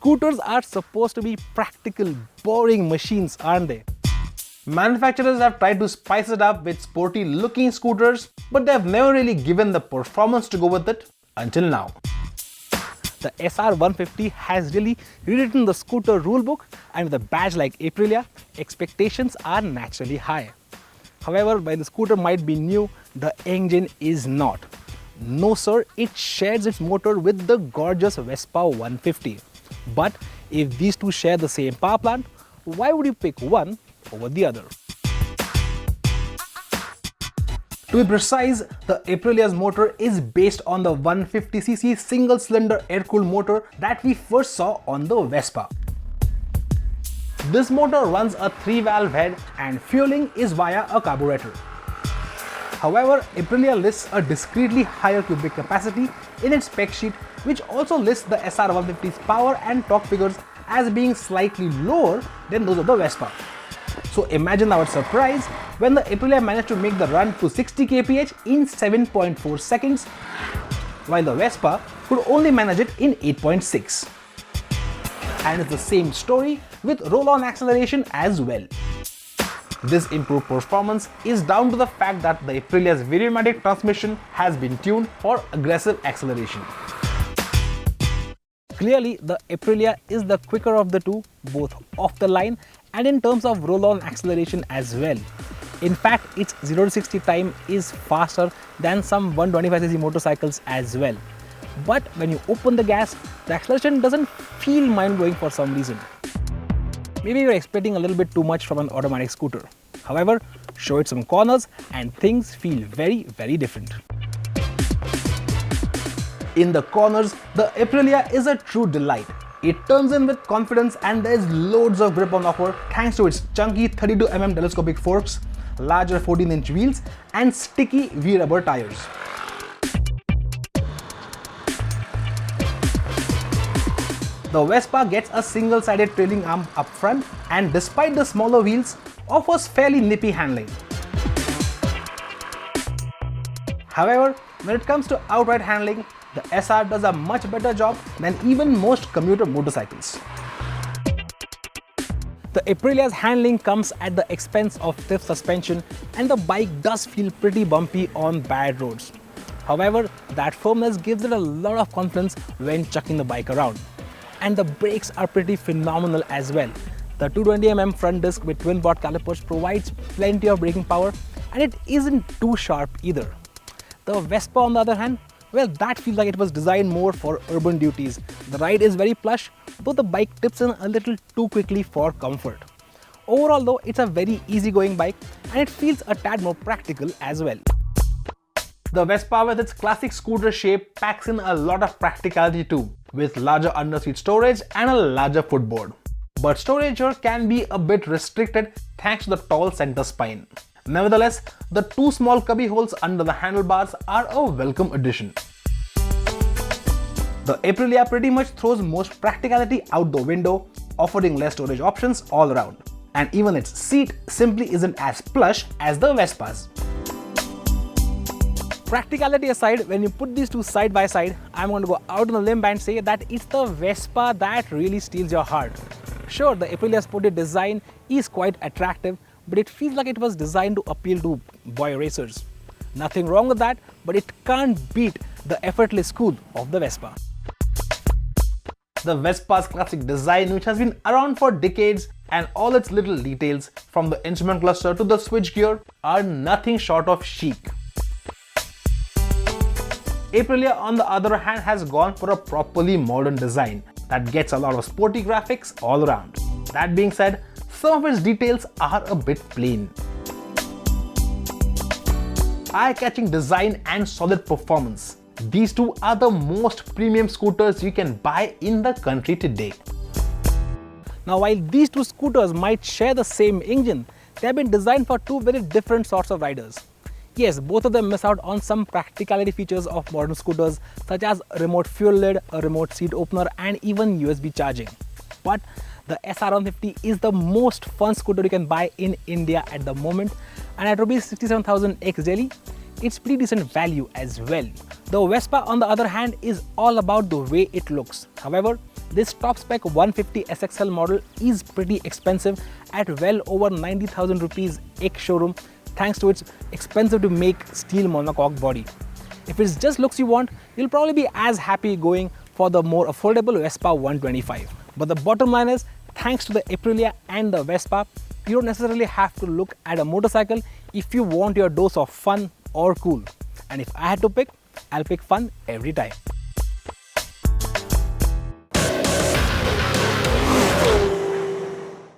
Scooters are supposed to be practical, boring machines, aren't they? Manufacturers have tried to spice it up with sporty looking scooters, but they have never really given the performance to go with it until now. The SR150 has really rewritten the scooter rulebook, and with a badge like Aprilia, expectations are naturally high. However, while the scooter might be new, the engine is not. No sir, it shares its motor with the gorgeous Vespa 150. But if these two share the same power plant, why would you pick one over the other? To be precise, the Aprilia's motor is based on the 150cc single-cylinder air-cooled motor that we first saw on the Vespa. This motor runs a 3-valve head and fueling is via a carburetor. However, Aprilia lists a discretely higher cubic capacity in its spec sheet, which also lists the SR150's power and torque figures as being slightly lower than those of the Vespa. So imagine our surprise when the Aprilia managed to make the run to 60 kph in 7.4 seconds, while the Vespa could only manage it in 8.6. And it's the same story with roll-on acceleration as well. This improved performance is down to the fact that the Aprilia's Variomatic transmission has been tuned for aggressive acceleration. Clearly, the Aprilia is the quicker of the two, both off the line and in terms of roll-on acceleration as well. In fact, its 0 to 60 time is faster than some 125cc motorcycles as well. But when you open the gas, the acceleration doesn't feel mind-blowing for some reason. Maybe you're expecting a little bit too much from an automatic scooter. However, show it some corners and things feel very, very different. In the corners, the Aprilia is a true delight. It turns in with confidence and there is loads of grip on offer thanks to its chunky 32mm telescopic forks, larger 14-inch wheels and sticky V-rubber tires. The Vespa gets a single-sided trailing arm up front and despite the smaller wheels, offers fairly nippy handling. However, when it comes to outright handling, the SR does a much better job than even most commuter motorcycles. The Aprilia's handling comes at the expense of stiff suspension and the bike does feel pretty bumpy on bad roads. However, that firmness gives it a lot of confidence when chucking the bike around. And the brakes are pretty phenomenal as well. The 220mm front disc with twin rod calipers provides plenty of braking power and it isn't too sharp either. The Vespa on the other hand, well, that feels like it was designed more for urban duties. The ride is very plush, though the bike tips in a little too quickly for comfort. Overall though, it's a very easygoing bike and it feels a tad more practical as well. The Vespa with its classic scooter shape packs in a lot of practicality too, with larger underseat storage and a larger footboard. But storage here can be a bit restricted thanks to the tall center spine. Nevertheless, the two small cubby holes under the handlebars are a welcome addition. The Aprilia pretty much throws most practicality out the window, offering less storage options all around. And even its seat simply isn't as plush as the Vespa's. Practicality aside, when you put these two side by side, I'm going to go out on a limb and say that it's the Vespa that really steals your heart. Sure, the Aprilia's sporty design is quite attractive, but it feels like it was designed to appeal to boy racers. Nothing wrong with that, but it can't beat the effortless cool of the Vespa. The Vespa's classic design, which has been around for decades, and all its little details, from the instrument cluster to the switchgear, are nothing short of chic. Aprilia, on the other hand, has gone for a properly modern design that gets a lot of sporty graphics all around. That being said, some of its details are a bit plain. Eye-catching design and solid performance. These two are the most premium scooters you can buy in the country today. Now, while these two scooters might share the same engine, they have been designed for two very different sorts of riders. Yes, both of them miss out on some practicality features of modern scooters such as a remote fuel lid, a remote seat opener and even USB charging. But the SR150 is the most fun scooter you can buy in India at the moment, and at Rs 67,000 ex Delhi, it's pretty decent value as well. The Vespa on the other hand is all about the way it looks. However, this top spec 150 SXL model is pretty expensive at well over 90,000 rupees ex-showroom, thanks to its expensive to make steel monocoque body. If it's just looks you want, you'll probably be as happy going for the more affordable Vespa 125. But the bottom line is, thanks to the Aprilia and the Vespa, you don't necessarily have to look at a motorcycle if you want your dose of fun or cool. And if I had to pick, I'll pick fun every time.